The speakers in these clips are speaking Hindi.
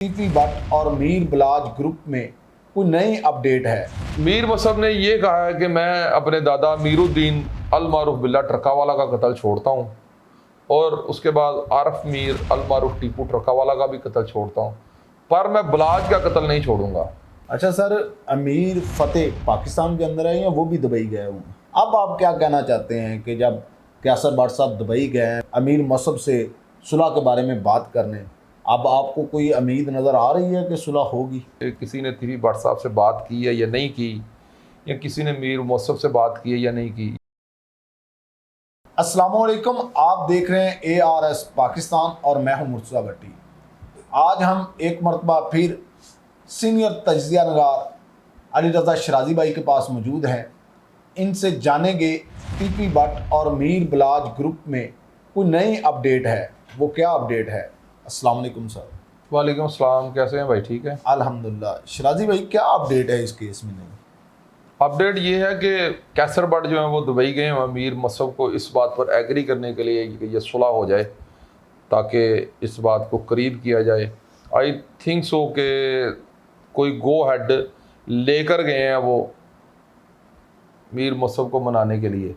टीपी भट्ट और मीर बिलाज ग्रुप में कोई नई अपडेट है। मीर मसहब ने यह कहा है कि मैं अपने दादा मीरुद्दीन अल मारूफ बिल्ला ट्रकावाला का कत्ल छोड़ता हूँ और उसके बाद आरफ मीर अल मारूफ टीपू ट्रकावाला का भी कत्ल छोड़ता हूँ, पर मैं बिलाज का कत्ल नहीं छोड़ूंगा। अच्छा सर, अमीर फतेह पाकिस्तान के अंदर है या वो भी दुबई गए हुए हैं? अब आप क्या कहना चाहते हैं कि जब कैसर भट्ट साहब दुबई गए हैं अमीर मसहब से सुलह के बारे में बात करने, अब आपको कोई उम्मीद नज़र आ रही है कि सुलह होगी? किसी ने टीपी भट्ट साहब से बात की है या नहीं की, या किसी ने मीर मसहब से बात की है या नहीं की? अस्सलाम वालेकुम, आप देख रहे हैं ARS पाकिस्तान और मैं हूं मुर्तज़ा भट्टी। आज हम एक मरतबा फिर सीनियर तजिया नगार अली रज़ा शराजी भाई के पास मौजूद हैं। इनसे जानेंगे टीपी भट्ट और मीर बिलाज ग्रुप में कोई नई अपडेट है, वो क्या अपडेट है। अस्सलाम वालेकुम सर। वालेकुम अस्सलाम, कैसे हैं भाई? ठीक है अल्हम्दुलिल्लाह। शराजी भाई, क्या अपडेट है इस केस में? नहीं, अपडेट ये है कि कैसर भट्ट जो है वो दुबई गए हैं मीर मसहब को इस बात पर एग्री करने के लिए कि ये सुलह हो जाए, ताकि इस बात को करीब किया जाए। आई थिंक सो कि कोई गो हेड लेकर गए हैं वो मीर मसहब को मनाने के लिए।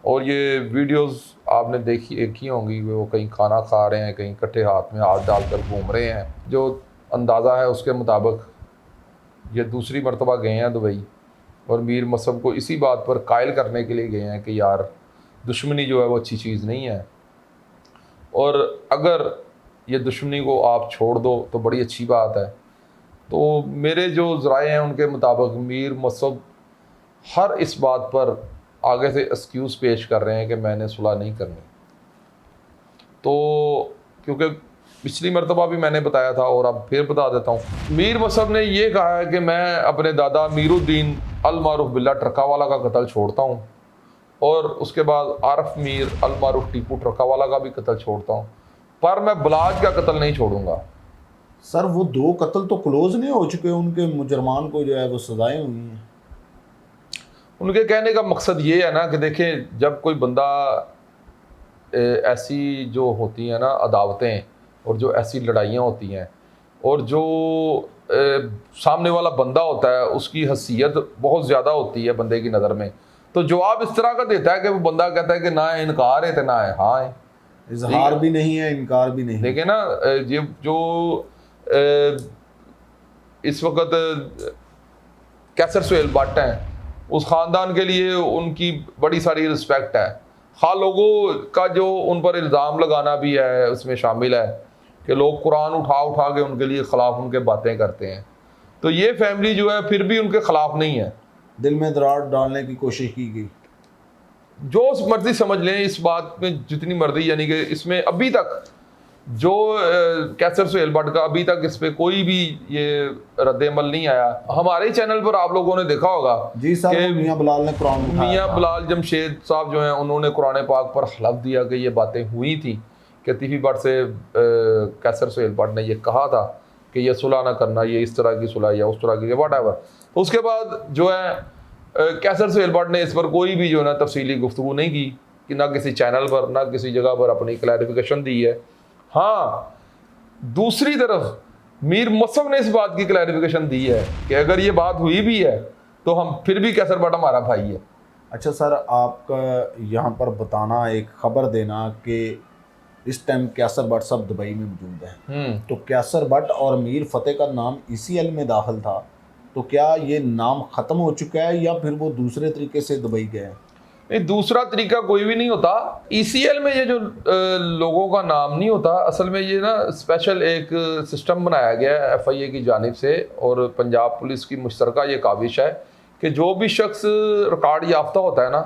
और ये वीडियोस आपने देखी होंगी, वो कहीं खाना खा रहे हैं, कहीं इकट्ठे हाथ में हाथ डालकर घूम रहे हैं। जो अंदाज़ा है उसके मुताबिक ये दूसरी मरतबा गए हैं दुबई और मीर मसहब को इसी बात पर कायल करने के लिए गए हैं कि यार दुश्मनी जो है वो अच्छी चीज़ नहीं है, और अगर ये दुश्मनी को आप छोड़ दो तो बड़ी अच्छी बात है। तो मेरे जो ज़राए हैं उनके मुताबिक मीर मसहब हर इस बात पर आगे से एक्सक्यूज़ पेश कर रहे हैं कि मैंने सुलह नहीं करनी। तो क्योंकि पिछली मरतबा भी मैंने बताया था और अब फिर बता देता हूँ, मीर मसहब ने यह कहा है कि मैं अपने दादा मीरुद्दीन अल मारूफ बिल्ला ट्रकावाला का कत्ल छोड़ता हूँ और उसके बाद आरफ मीर अल मारूफ टीपू ट्रकावाला का भी कत्ल छोड़ता हूँ, पर मैं बिलाज का कत्ल नहीं छोड़ूंगा। सर वो दो कत्ल तो क्लोज नहीं हो चुके? उनके मुजरमान को जो है वो सजाएं हुई हैं। उनके कहने का मकसद ये है ना कि देखें, जब कोई बंदा ऐसी जो होती हैं ना अदावतें और जो ऐसी लड़ाइयाँ होती हैं और जो सामने वाला बंदा होता है उसकी हसीयत बहुत ज़्यादा होती है बंदे की नज़र में, तो जवाब इस तरह का देता है कि वो बंदा कहता है कि ना इनकार है तो ना है हाँ है, इजहार भी नहीं है, इनकार भी नहीं। देखें ना, ये जो इस वक्त कैसर सुहेल भट्ट हैं, उस ख़ानदान के लिए उनकी बड़ी सारी रिस्पेक्ट है। हाँ, लोगों का जो उन पर इल्ज़ाम लगाना भी है उसमें शामिल है कि लोग कुरान उठा उठा के उनके लिए ख़िलाफ़ उनके बातें करते हैं। तो ये फैमिली जो है फिर भी उनके ख़िलाफ़ नहीं है। दिल में दरार डालने की कोशिश की गई, जो मर्जी समझ लें इस बात में जितनी मर्जी, यानी कि इसमें अभी तक जो कैसर सुहेल भट्ट का अभी तक इस पे कोई भी ये रद्द-ए-अमल नहीं आया। हमारे चैनल पर आप लोगों ने देखा होगा जी सर, मियां बिलाल ने कुरान उठाया मियां था। बिलाल जमशेद साहब जो हैं उन्होंने कुरान पाक पर हलफ दिया कि ये बातें हुई थी कि टीपी भट्ट से कैसर सुहेल भट्ट ने ये कहा था कि ये सुलह ना करना, ये इस तरह की सुलह या उस तरह की वट एवर। तो उसके बाद जो है कैसर सुहेल भट्ट ने इस पर कोई भी जो है ना तफसीली गुफ्तगू नहीं की, कि ना किसी चैनल पर ना किसी जगह पर अपनी क्लैरिफिकेशन दी है। हाँ, दूसरी तरफ मीर मसहब ने इस बात की क्लैरिफिकेशन दी है कि अगर ये बात हुई भी है तो हम फिर भी कैसर भट्ट हमारा भाई है। अच्छा सर, आपका यहाँ पर बताना, एक खबर देना कि इस टाइम कैसर भट्ट साहब दुबई में मौजूद हैं, तो कैसर भट्ट और मीर फतेह का नाम ECL में दाखिल था, तो क्या ये नाम ख़त्म हो चुका है या फिर वो दूसरे तरीके से दुबई गए हैं? नहीं, दूसरा तरीका कोई भी नहीं होता। ECL में ये जो लोगों का नाम नहीं होता, असल में ये ना स्पेशल एक सिस्टम बनाया गया है FIA की जानिब से, और पंजाब पुलिस की मुश्तरका ये काविश है कि जो भी शख्स रिकॉर्ड याफ्ता होता है ना,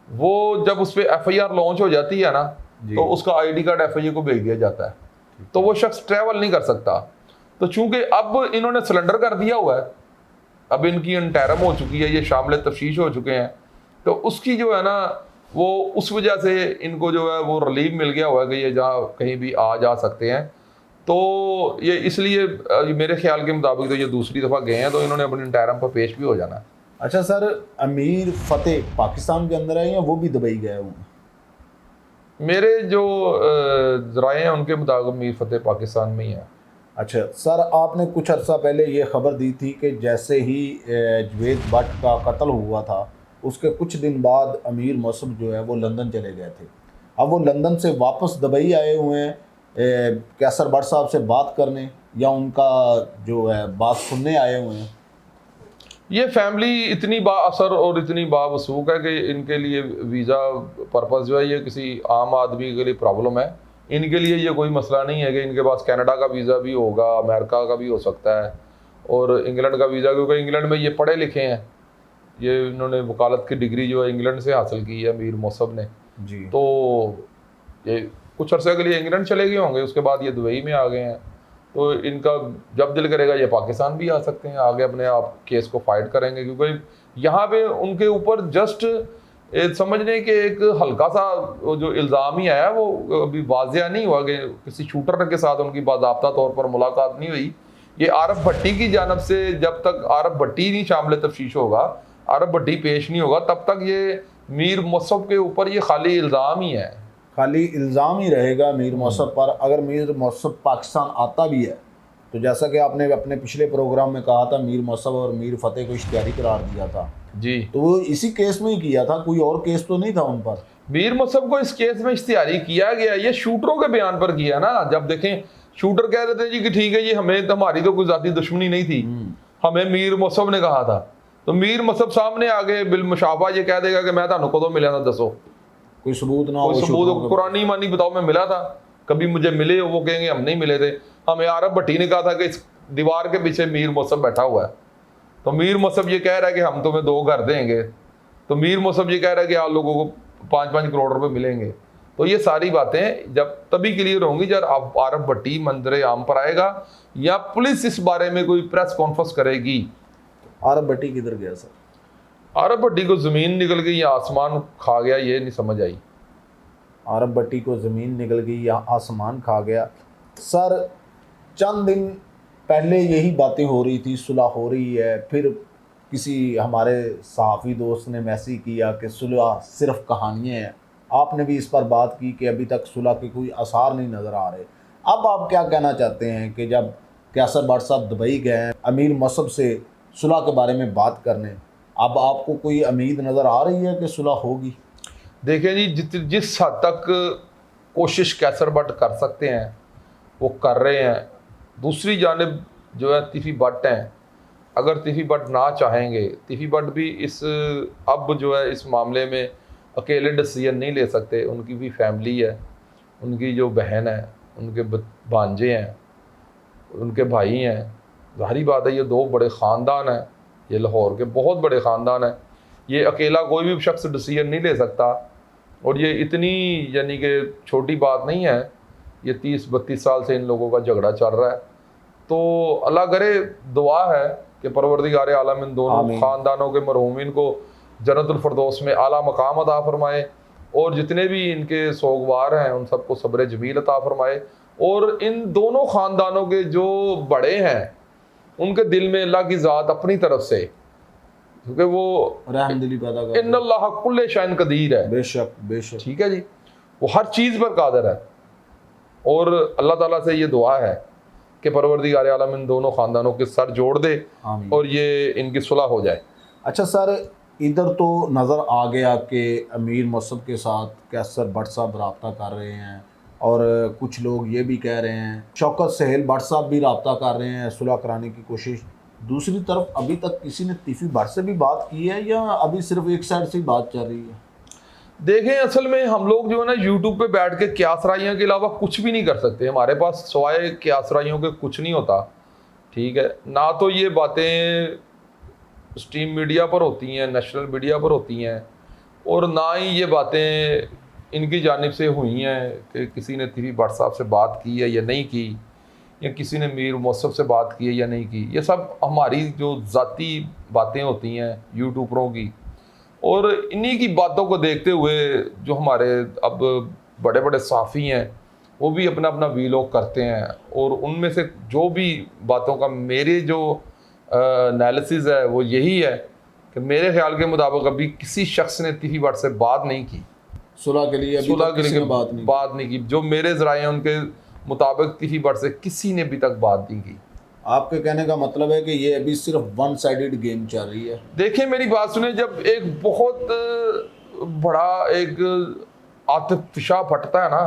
वो जब उस पर FIR लॉन्च हो जाती है ना, तो उसका ID कार्ड FIA को भेज दिया जाता है, तो वो शख्स ट्रैवल नहीं कर सकता। तो चूँकि अब इन्होंने सरेंडर कर दिया हुआ है, अब इनकी इंटरम हो चुकी है, ये शामिल तफ्तीश हो चुके हैं, तो उसकी जो है ना वो उस वजह से इनको जो है वो रिलीफ मिल गया हुआ है कि ये जहाँ कहीं भी आ जा सकते हैं। तो ये इसलिए मेरे ख्याल के मुताबिक तो ये दूसरी दफ़ा गए हैं, तो इन्होंने अपने इंटरम पर पेश भी हो जाना है। अच्छा सर, अमीर फतेह पाकिस्तान के अंदर है या वो भी दुबई गए हुए हैं? मेरे जो ज़राए हैं उनके मुताबिक मीर फतेह पाकिस्तान में ही है। अच्छा सर, आपने कुछ अर्सा पहले ये खबर दी थी कि जैसे ही जवेद भट्ट का कत्ल हुआ था उसके कुछ दिन बाद अमीर मौसम जो है वो लंदन चले गए थे। अब वो लंदन से वापस दुबई आए हुए हैं कैसर भट्ट साहब से बात करने या उनका जो है बात सुनने आए हुए हैं। ये फैमिली इतनी बाअसर और इतनी बावसूख है कि इनके लिए वीज़ा पर्पज़ जो है ये किसी आम आदमी के लिए प्रॉब्लम है। इनके लिए ये कोई मसला नहीं है कि इनके पास कनाडा का वीज़ा भी होगा, अमेरिका का भी हो सकता है और इंग्लैंड का वीज़ा, क्योंकि इंग्लैंड में ये पढ़े लिखे हैं। ये इन्होंने वकालत की डिग्री जो है इंग्लैंड से हासिल की है मीर मौसम ने जी। तो ये कुछ अर्से के लिए इंग्लैंड चले गए होंगे, उसके बाद ये दुबई में आ गए हैं। तो इनका जब दिल करेगा ये पाकिस्तान भी आ सकते हैं, आगे अपने आप केस को फाइट करेंगे, क्योंकि यहाँ पे उनके ऊपर जस्ट समझने के एक हल्का सा जो इल्ज़ाम ही आया वो अभी वाजिया नहीं हुआ कि किसी शूटर के साथ उनकी बाज़ाब्ता तौर पर मुलाकात नहीं हुई। ये आरफ भट्टी की जानब से जब तक आरफ भट्टी नहीं शामिल तफ्तीश होगा, आरफ भट्टी पेश नहीं होगा, तब तक ये मीर मौसम के ऊपर ये खाली इल्ज़ाम ही है, खाली इल्ज़ाम ही रहेगा मीर मौसम पर। अगर मीर मौसम पाकिस्तान आता भी है तो जैसा कि आपने अपने पिछले प्रोग्राम में कहा था मीर मौसम और मीर फतेह को इश्तिहारी करार दिया था जी, तो वो इसी केस में ही किया था, कोई और केस तो नहीं था उन पर। मीर मौसम को इस केस में इश्तिहारी किया गया, ये शूटरों के बयान पर किया ना। जब देखें शूटर कह रहे थे जी कि ठीक है ये हमें तो हमारी तो कोई ज़ाती दुश्मनी नहीं थी, हमें मीर मौसम ने कहा था, तो मीर मौसम सामने आगे बिलमुशाफा ये कह देगा कि मैं थानू कदों मिला था, दसो कोई सबूत ना हो, कोई सबूत कुरानी मानी बताओ मैं मिला था, कभी मुझे मिले, वो कहेंगे हम नहीं मिले थे। हमें आरफ भट्टी ने कहा था कि इस दीवार के पीछे मीर मौसम बैठा हुआ है, तो मीर मौसम ये कह रहा है कि हम तुम्हें 2 घर देंगे, तो मीर मौसम ये कह रहा है कि आप लोगों को 5-5 करोड़ रुपए मिलेंगे। तो ये सारी बातें जब तभी क्लियर होंगी जब आरफ भट्टी मंजर आम पर आएगा या पुलिस इस बारे में कोई प्रेस कॉन्फ्रेंस करेगी। आरफ भट्टी किधर गया सर? आरफ भट्टी को ज़मीन निकल गई या आसमान खा गया, ये नहीं समझ आई। आरफ भट्टी को ज़मीन निकल गई या आसमान खा गया। सर चंद दिन पहले यही बातें हो रही थी, सुलह हो रही है, फिर किसी हमारे सहाफ़ी दोस्त ने मैसेज किया कि सुलह सिर्फ कहानियाँ हैं। आपने भी इस पर बात की कि अभी तक सुलह के कोई आसार नहीं नज़र आ रहे। अब आप क्या कहना चाहते हैं कि जब कैसर भट्ट साहब दुबई गए हैं अमीर मौसम से सुलह के बारे में बात करने, अब आपको कोई उम्मीद नज़र आ रही है कि सुलह होगी? देखें जी, जिस हद तक कोशिश कैसर भट्ट कर सकते हैं वो कर रहे हैं। दूसरी जानिब जो है तिफ़ी भट्ट हैं, अगर तिफ़ी भट्ट ना चाहेंगे, तिफ़ी भट्ट भी इस अब जो है इस मामले में अकेले डिसीजन नहीं ले सकते। उनकी भी फैमिली है, उनकी जो बहन है, उनके भांजे हैं, उनके भाई हैं। ज़ाहिरी बात है ये 2 बड़े ख़ानदान हैं, ये लाहौर के बहुत बड़े ख़ानदान हैं, ये अकेला कोई भी शख्स डिसीजन नहीं ले सकता। और ये इतनी यानी कि छोटी बात नहीं है, ये 30-32 साल से इन लोगों का झगड़ा चल रहा है। तो अल्लाह करे, दुआ है कि परवरदिगार आलम इन दोनों ख़ानदानों के मरहूमिन को जन्नतुल फिरदौस में आला मकाम अता फरमाए और जितने भी इनके सोगवार हैं उन सबको सब्र जमील अता फरमाए। और इन दोनों ख़ानदानों के जो बड़े हैं उनके दिल में अल्लाह की ज़ात अपनी तरफ से, क्योंकि वो रहमदिली पैदा कर, इन्नल्लाह कुल्ले शैइन कदीर है, बेशक बेशक, ठीक है जी, वो हर चीज़ पर कादिर है। और अल्लाह ताला से ये दुआ है कि परवरदिगार आलम इन दोनों ख़ानदानों के सर जोड़ दे और ये इनकी सुलह हो जाए। अच्छा सर, इधर तो नज़र आ गया कि अमीर मौसम के साथ कैसर भट्ट साहब रब्ता कर रहे हैं और कुछ लोग ये भी कह रहे हैं शौकत सहेल भट्ट साहब भी रब्ता कर रहे हैं सुलह कराने की कोशिश। दूसरी तरफ अभी तक किसी ने तिफ़ी भट्ट से भी बात की है या अभी सिर्फ एक साइड से ही बात चल रही है? देखें, असल में हम लोग जो है ना यूट्यूब पे बैठ के क्यासराइयों के अलावा कुछ भी नहीं कर सकते। हमारे पास सवाए क्यासराइयों के कुछ नहीं होता, ठीक है ना। तो ये बातें स्ट्रीम मीडिया पर होती हैं, नेशनल मीडिया पर होती हैं, और ना ही ये बातें इनकी जानिब से हुई हैं कि किसी ने तिफ़ी भट्ट साहब से बात की है या नहीं की, या किसी ने मीर मौसम से बात की है या नहीं की। ये सब हमारी जो ज़ाती बातें होती हैं यूट्यूबरों की, और इन्हीं की बातों को देखते हुए जो हमारे अब बड़े बड़े साफ़ी हैं वो भी अपना अपना वीलॉग करते हैं, और उनमें से जो भी बातों का मेरे जो एनालिसिस है वो यही है कि मेरे ख्याल के मुताबिक अभी किसी शख्स ने तिफ़ी भट्ट से बात नहीं की सुलह के लिए, सुलह के लिए बात नहीं की। जो मेरे ज़राए हैं उनके मुताबिक तिफी भट्ट से किसी ने अभी तक बात नहीं की। आपके कहने का मतलब है कि ये अभी सिर्फ वन साइडेड गेम चल रही है। देखिए मेरी बात सुने, जब एक बहुत बड़ा एक आतिफिशा फटता है ना,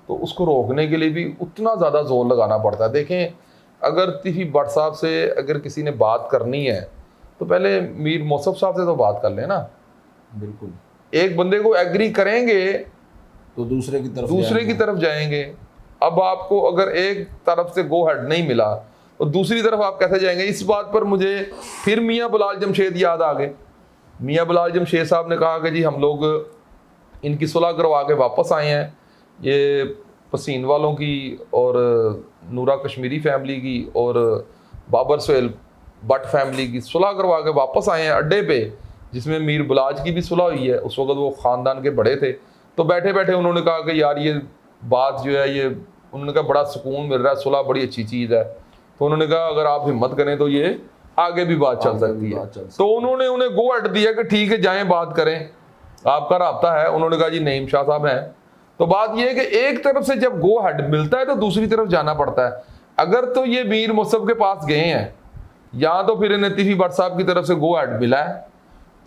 तो उसको रोकने के लिए भी उतना ज़्यादा जोर लगाना पड़ता है। देखें, अगर तिफी भट्ट साहब से अगर किसी ने बात करनी है तो पहले मीर मौसफ साहब से तो बात कर लें ना। बिल्कुल। एक बंदे को एग्री करेंगे तो दूसरे की तरफ जाएंगे। अब आपको अगर एक तरफ से गो हेड नहीं मिला तो दूसरी तरफ आप कैसे जाएंगे? इस बात पर मुझे फिर मियाँ बिलाल जमशेद याद आ गए। मियाँ बिलाल जमशेद साहब ने कहा कि जी हम लोग इनकी सुलह करवा के वापस आए हैं, ये पसीन वालों की और नूरा कश्मीरी फैमिली की और बाबर सोहेल भट्ट फैमिली की सुलह करवा के वापस आए हैं अड्डे पे, जिसमें मीर बुलाज की भी सुलह हुई है। उस वक्त वो ख़ानदान के बड़े थे, तो बैठे बैठे उन्होंने कहा कि यार ये बात जो है, ये उन्होंने कहा बड़ा सुकून मिल रहा है, सुलह बड़ी अच्छी चीज़ है। तो उन्होंने कहा अगर आप हिम्मत करें तो ये आगे भी बात चल सकती है। तो उन्होंने उन्हें गो हेड दिया कि ठीक है जाएं बात करें, आपका राब्ता है। उन्होंने कहा जी नईम शाह साहब हैं। तो बात यह है कि एक तरफ से जब गो हेड मिलता है तो दूसरी तरफ जाना पड़ता है। अगर तो ये मीर मुसफ़ के पास गए हैं, या तो फिर इन्हें तिफी भट्ट साहब की तरफ से गो हेड मिला है,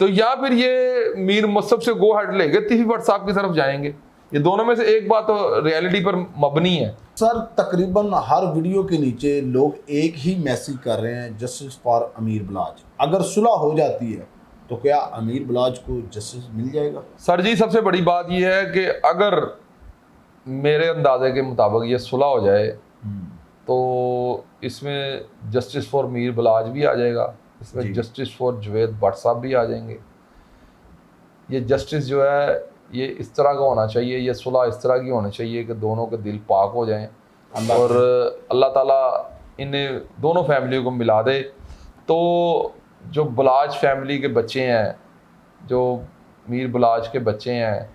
तो या फिर ये मीर मुसफ़ से गो हेड लेके तिफी भट्ट साहब की तरफ जाएंगे। ये दोनों में से एक बात तो रियलिटी पर मबनी है। सर, तकरीबन हर वीडियो के नीचे लोग एक ही मैसेज कर रहे हैं, जस्टिस फॉर अमीर बिलाज। अगर सुलह हो जाती है तो क्या अमीर बिलाज को जस्टिस मिल जाएगा? सर जी, सबसे बड़ी बात यह है कि अगर मेरे अंदाजे के मुताबिक ये सुलह हो जाए तो इसमें जस्टिस फॉर मीर बिलाज भी आ जाएगा, इसमें जस्टिस फॉर जुवैद भट्ट साहब भी आ जाएंगे। ये जस्टिस जो है ये इस तरह का होना चाहिए, ये सुलह इस तरह की होनी चाहिए कि दोनों के दिल पाक हो जाएं और अल्लाह ताला इन्हें दोनों फैमिलियों को मिला दे। तो जो बिलाज फैमिली के बच्चे हैं, जो मीर बिलाज के बच्चे हैं,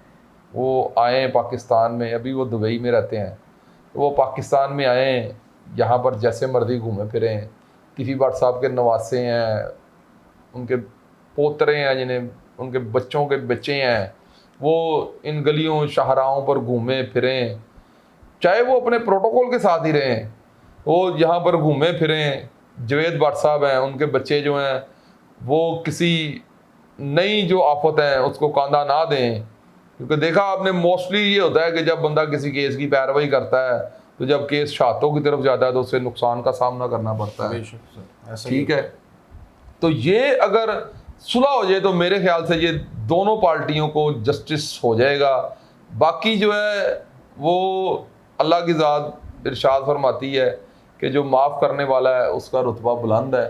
वो आए पाकिस्तान में, अभी वो दुबई में रहते हैं, तो वो पाकिस्तान में आए, यहाँ पर जैसे मर्जी घूमे फिरें। तिफी भट्ट साहब के नवासे हैं, उनके पोतरे हैं, जिन्हें उनके बच्चों के बच्चे हैं, वो इन गलियों शाहराहों पर घूमे फिरें, चाहे वो अपने प्रोटोकॉल के साथ ही रहें, वो यहाँ पर घूमे फिरें। जुवैद भट्ट साहब हैं, उनके बच्चे जो हैं वो किसी नई जो आफत है उसको कांधा ना दें, क्योंकि देखा आपने मोस्टली ये होता है कि जब बंदा किसी केस की पैरवाई करता है तो जब केस शहादतों की तरफ जाता है तो उससे नुकसान का सामना करना पड़ता है। ठीक है, तो ये अगर सुलह हो जाए तो मेरे ख्याल से ये दोनों पार्टियों को जस्टिस हो जाएगा। बाकी जो है वो अल्लाह की ज़ात इरशाद फरमाती है कि जो माफ़ करने वाला है उसका रुतबा बुलंद है।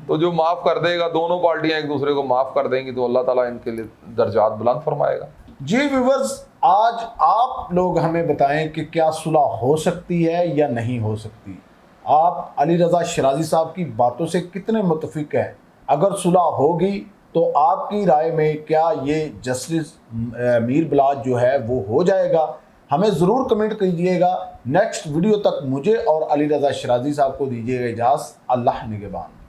तो जो माफ़ कर देगा, दोनों पार्टियां एक दूसरे को माफ़ कर देंगी तो अल्लाह ताला इनके लिए दर्जात बुलंद फरमाएगा। जी व्यूवर्स, आज आप लोग हमें बताएं कि क्या सुलह हो सकती है या नहीं हो सकती। आप अली रज़ा शिराजी साहब की बातों से कितने मुतफिक हैं? अगर सुलह होगी तो आपकी राय में क्या ये जस्टिस मीर बिलाज जो है वो हो जाएगा? हमें ज़रूर कमेंट कीजिएगा। नेक्स्ट वीडियो तक मुझे और अली रज़ा शिराजी साहब को दीजिएगा इजाज़त। अल्लाह निगहबान।